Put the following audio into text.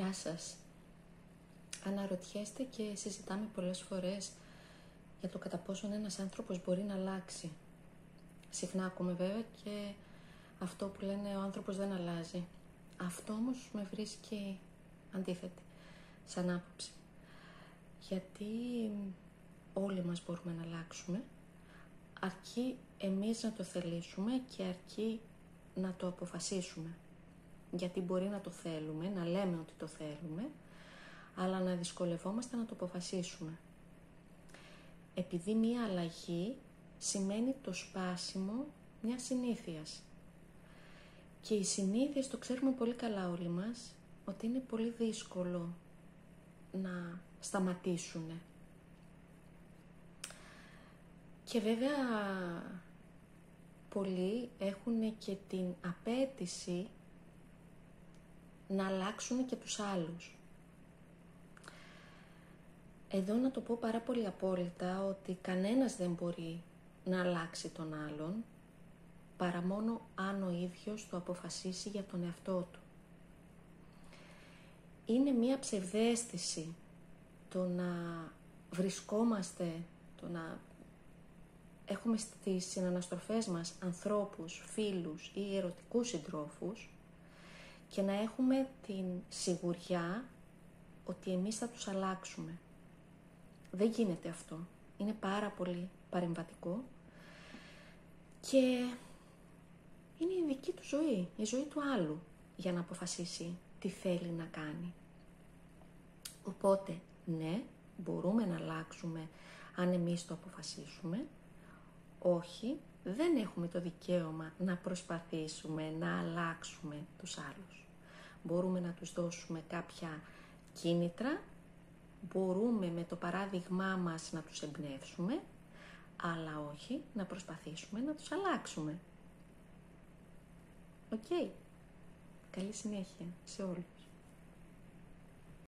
Γεια σας. Αναρωτιέστε και συζητάμε πολλές φορές για το κατά πόσον ένας άνθρωπος μπορεί να αλλάξει. Συχνά ακούμε βέβαια και αυτό που λένε ο άνθρωπος δεν αλλάζει. Αυτό όμως με βρίσκει αντίθετη σαν άποψη. Γιατί όλοι μας μπορούμε να αλλάξουμε, αρκεί εμείς να το θελήσουμε και αρκεί να το αποφασίσουμε. Γιατί μπορεί να το θέλουμε, να λέμε ότι το θέλουμε, αλλά να δυσκολευόμαστε να το αποφασίσουμε. Επειδή μία αλλαγή σημαίνει το σπάσιμο μιας συνήθειας. Και οι συνήθειες, το ξέρουμε πολύ καλά όλοι μας, ότι είναι πολύ δύσκολο να σταματήσουν. Και βέβαια πολλοί έχουν και την απέτηση να αλλάξουν και τους άλλους. Εδώ να το πω πάρα πολύ απόλυτα ότι κανένας δεν μπορεί να αλλάξει τον άλλον παρά μόνο αν ο ίδιος το αποφασίσει για τον εαυτό του. Είναι μία ψευδαίσθηση το να βρισκόμαστε, το να έχουμε στις συναναστροφές μας ανθρώπους, φίλους ή ερωτικούς συντρόφους και να έχουμε την σιγουριά ότι εμείς θα τους αλλάξουμε. Δεν γίνεται αυτό. Είναι πάρα πολύ παρεμβατικό και είναι η δική του ζωή, η ζωή του άλλου για να αποφασίσει τι θέλει να κάνει. Οπότε, ναι, μπορούμε να αλλάξουμε αν εμείς το αποφασίσουμε. Όχι, δεν έχουμε το δικαίωμα να προσπαθήσουμε να αλλάξουμε τους άλλους. Μπορούμε να τους δώσουμε κάποια κίνητρα, μπορούμε με το παράδειγμά μας να τους εμπνεύσουμε, αλλά όχι να προσπαθήσουμε να τους αλλάξουμε. Οκ. Καλή συνέχεια σε όλους.